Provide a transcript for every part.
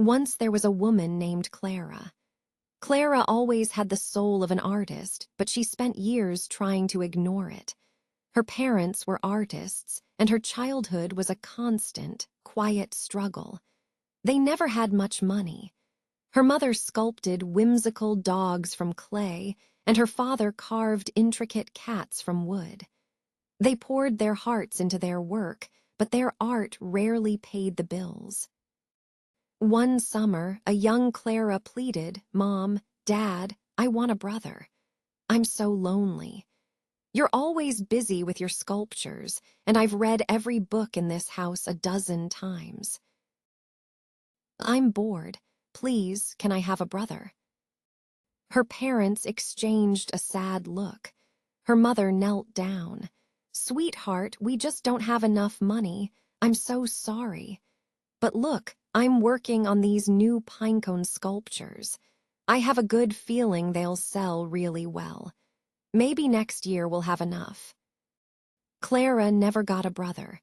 Once there was a woman named Clara. Clara always had the soul of an artist, but she spent years trying to ignore it. Her parents were artists, and her childhood was a constant, quiet struggle. They never had much money. Her mother sculpted whimsical dogs from clay, and her father carved intricate cats from wood. They poured their hearts into their work, but their art rarely paid the bills. One summer, a young Clara pleaded, "Mom, Dad, I want a brother. I'm so lonely. You're always busy with your sculptures, and I've read every book in this house a dozen times. I'm bored. Please, can I have a brother?" Her parents exchanged a sad look. Her mother knelt down. "Sweetheart, we just don't have enough money. I'm so sorry. But look, I'm working on these new pinecone sculptures. I have a good feeling they'll sell really well. Maybe next year we'll have enough." Clara never got a brother.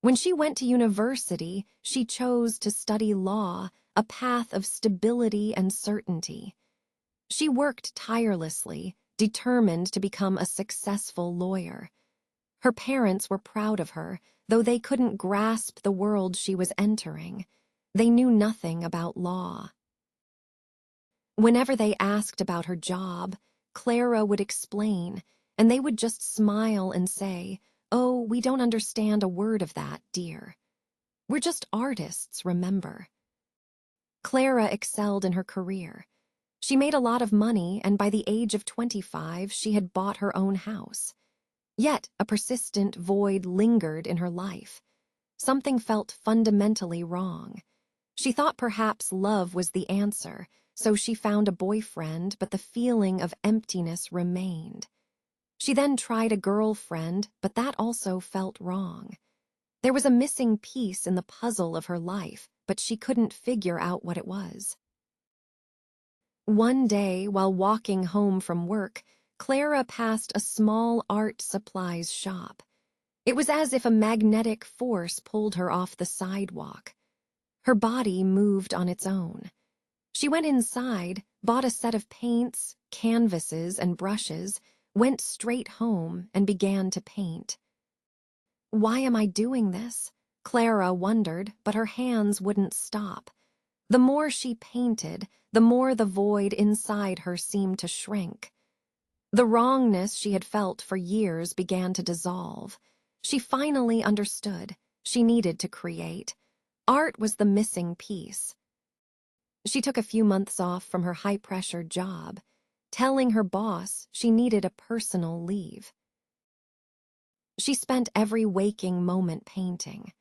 When she went to university, she chose to study law, a path of stability and certainty. She worked tirelessly, determined to become a successful lawyer. Her parents were proud of her, though they couldn't grasp the world she was entering. They knew nothing about law. Whenever they asked about her job, Clara would explain, and they would just smile and say, "Oh, we don't understand a word of that, dear. We're just artists, remember." Clara excelled in her career. She made a lot of money, and by the age of 25, she had bought her own house. Yet a persistent void lingered in her life. Something felt fundamentally wrong. She thought perhaps love was the answer, so she found a boyfriend, but the feeling of emptiness remained. She then tried a girlfriend, but that also felt wrong. There was a missing piece in the puzzle of her life, but she couldn't figure out what it was. One day, while walking home from work, Clara passed a small art supplies shop. It was as if a magnetic force pulled her off the sidewalk. Her body moved on its own. She went inside, bought a set of paints, canvases, and brushes, went straight home, and began to paint. "Why am I doing this?" Clara wondered, but her hands wouldn't stop. The more she painted, the more the void inside her seemed to shrink. The wrongness she had felt for years began to dissolve. She finally understood. She needed to create. Art was the missing piece. She took a few months off from her high-pressure job, telling her boss she needed a personal leave. She spent every waking moment painting.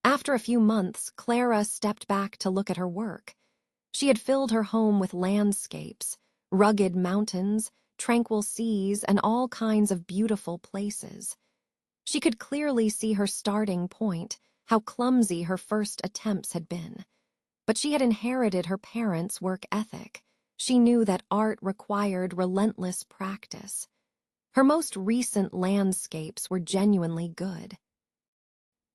After a few months, Clara stepped back to look at her work. She had filled her home with landscapes, rugged mountains, tranquil seas, and all kinds of beautiful places. She could clearly see her starting point, how clumsy her first attempts had been. But she had inherited her parents' work ethic. She knew that art required relentless practice. Her most recent landscapes were genuinely good.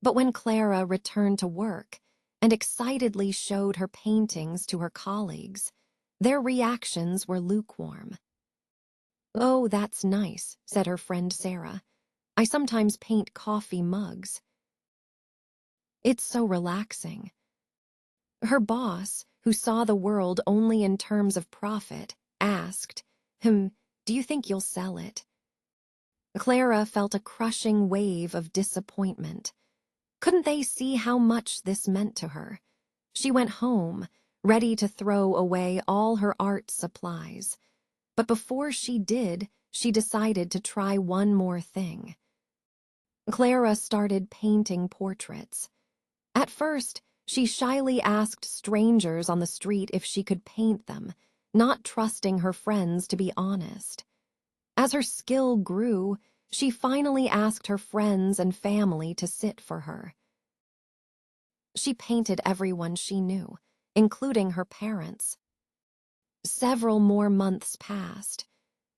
But when Clara returned to work and excitedly showed her paintings to her colleagues, their reactions were lukewarm. "Oh, that's nice," said her friend Sarah. "I sometimes paint coffee mugs. It's so relaxing." Her boss, who saw the world only in terms of profit, asked, do you think you'll sell it?" Clara felt a crushing wave of disappointment. Couldn't they see how much this meant to her? She went home, ready to throw away all her art supplies. But before she did, she decided to try one more thing. Clara started painting portraits. At first, she shyly asked strangers on the street if she could paint them, not trusting her friends to be honest. As her skill grew, she finally asked her friends and family to sit for her. She painted everyone she knew, including her parents. Several more months passed.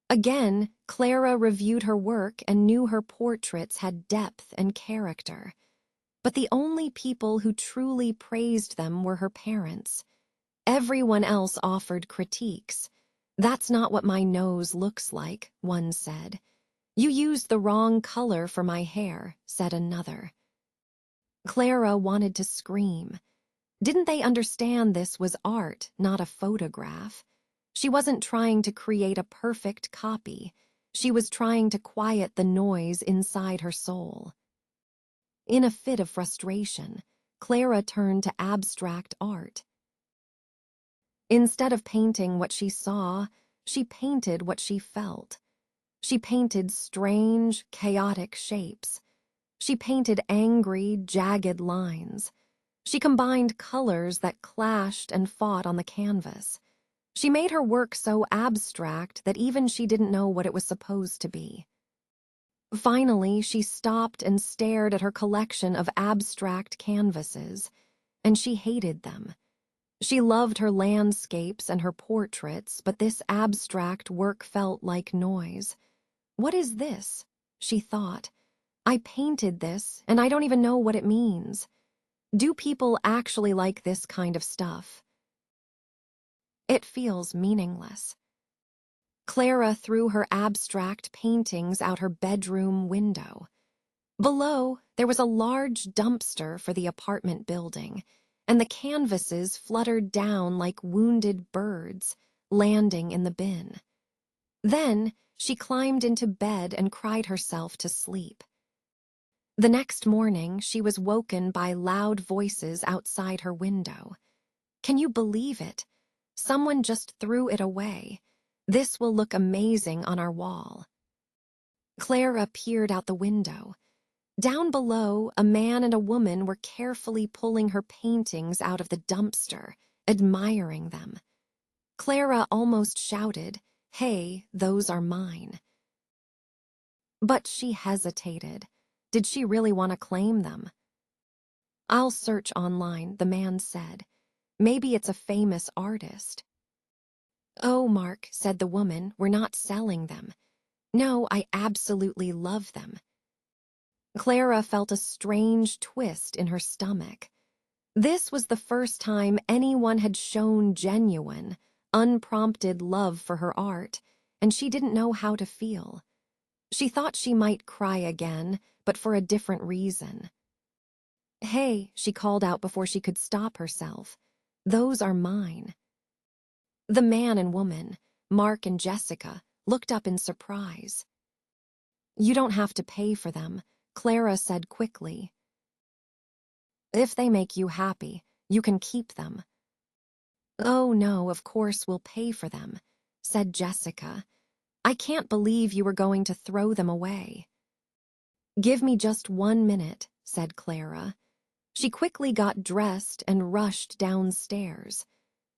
Again, Clara reviewed her work and knew her portraits had depth and character. But the only people who truly praised them were her parents. Everyone else offered critiques. "That's not what my nose looks like," one said. "You used the wrong color for my hair," said another. Clara wanted to scream. Didn't they understand this was art, not a photograph? She wasn't trying to create a perfect copy. She was trying to quiet the noise inside her soul. In a fit of frustration, Clara turned to abstract art. Instead of painting what she saw, she painted what she felt. She painted strange, chaotic shapes. She painted angry, jagged lines. She combined colors that clashed and fought on the canvas. She made her work so abstract that even she didn't know what it was supposed to be. Finally, she stopped and stared at her collection of abstract canvases, and she hated them. She loved her landscapes and her portraits, but this abstract work felt like noise. "What is this?" she thought. "I painted this, and I don't even know what it means. Do people actually like this kind of stuff? It feels meaningless." Clara threw her abstract paintings out her bedroom window. Below, there was a large dumpster for the apartment building, and the canvases fluttered down like wounded birds, landing in the bin. Then she climbed into bed and cried herself to sleep. The next morning, she was woken by loud voices outside her window. "Can you believe it? Someone just threw it away. This will look amazing on our wall." Clara peered out the window. Down below, a man and a woman were carefully pulling her paintings out of the dumpster, admiring them. Clara almost shouted, "Hey, those are mine." But she hesitated. Did she really want to claim them? "I'll search online," the man said. "Maybe it's a famous artist." "Oh, Mark," said the woman, "we're not selling them." "No, I absolutely love them." Clara felt a strange twist in her stomach. This was the first time anyone had shown genuine, unprompted love for her art, and she didn't know how to feel. She thought she might cry again, but for a different reason. "Hey," she called out before she could stop herself. "Those are mine." The man and woman, Mark and Jessica, looked up in surprise. "You don't have to pay for them," Clara said quickly. "If they make you happy, you can keep them." "Oh no, of course we'll pay for them," said Jessica. "I can't believe you were going to throw them away." "Give me just 1 minute," said Clara. She quickly got dressed and rushed downstairs.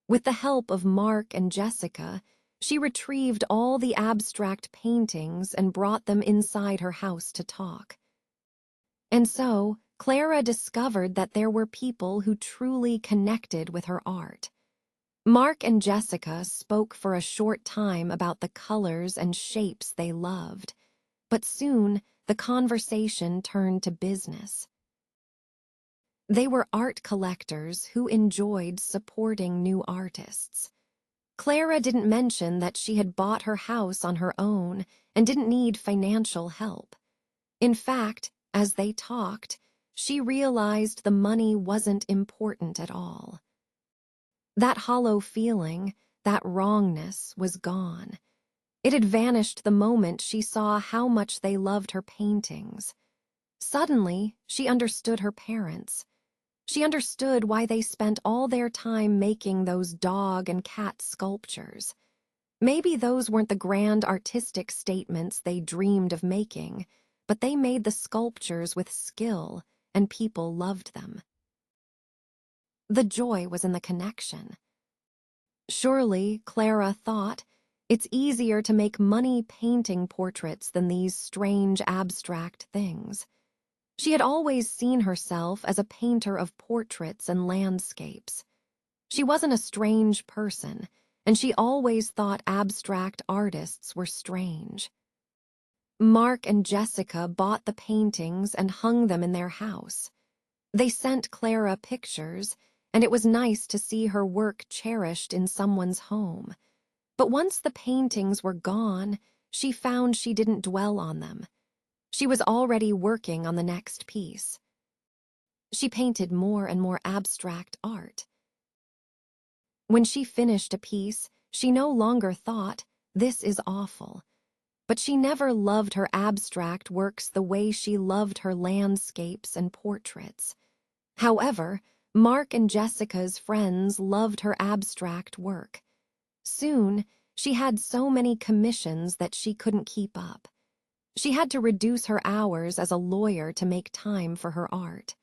With the help of Mark and Jessica, she retrieved all the abstract paintings and brought them inside her house to talk. And so, Clara discovered that there were people who truly connected with her art. Mark and Jessica spoke for a short time about the colors and shapes they loved, but soon the conversation turned to business. They were art collectors who enjoyed supporting new artists. Clara didn't mention that she had bought her house on her own and didn't need financial help. In fact, as they talked, she realized the money wasn't important at all. That hollow feeling, that wrongness, was gone. It had vanished the moment she saw how much they loved her paintings. Suddenly, she understood her parents. She understood why they spent all their time making those dog and cat sculptures. Maybe those weren't the grand artistic statements they dreamed of making, but they made the sculptures with skill, and people loved them. The joy was in the connection. Surely, Clara thought, it's easier to make money painting portraits than these strange abstract things. She had always seen herself as a painter of portraits and landscapes. She wasn't a strange person, and she always thought abstract artists were strange. Mark and Jessica bought the paintings and hung them in their house. They sent Clara pictures, and it was nice to see her work cherished in someone's home. But once the paintings were gone, she found she didn't dwell on them. She was already working on the next piece. She painted more and more abstract art. When she finished a piece, she no longer thought, "This is awful." But she never loved her abstract works the way she loved her landscapes and portraits. However, Mark and Jessica's friends loved her abstract work. Soon, she had so many commissions that she couldn't keep up. She had to reduce her hours as a lawyer to make time for her art.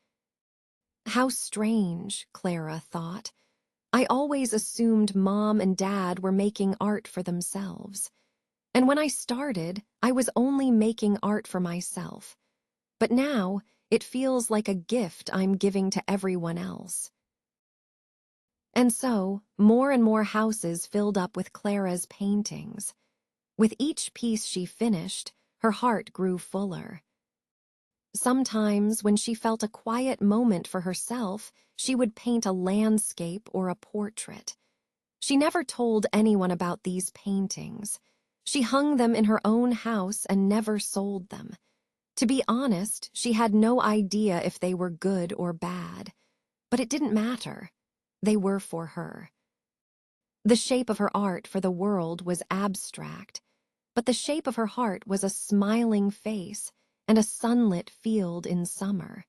How strange, Clara thought. I always assumed Mom and Dad were making art for themselves. And when I started, I was only making art for myself. But now, it feels like a gift I'm giving to everyone else. And so, more and more houses filled up with Clara's paintings. With each piece she finished, her heart grew fuller. Sometimes, when she felt a quiet moment for herself, she would paint a landscape or a portrait. She never told anyone about these paintings. She hung them in her own house and never sold them. To be honest, she had no idea if they were good or bad. But it didn't matter. They were for her. The shape of her art for the world was abstract, but the shape of her heart was a smiling face and a sunlit field in summer.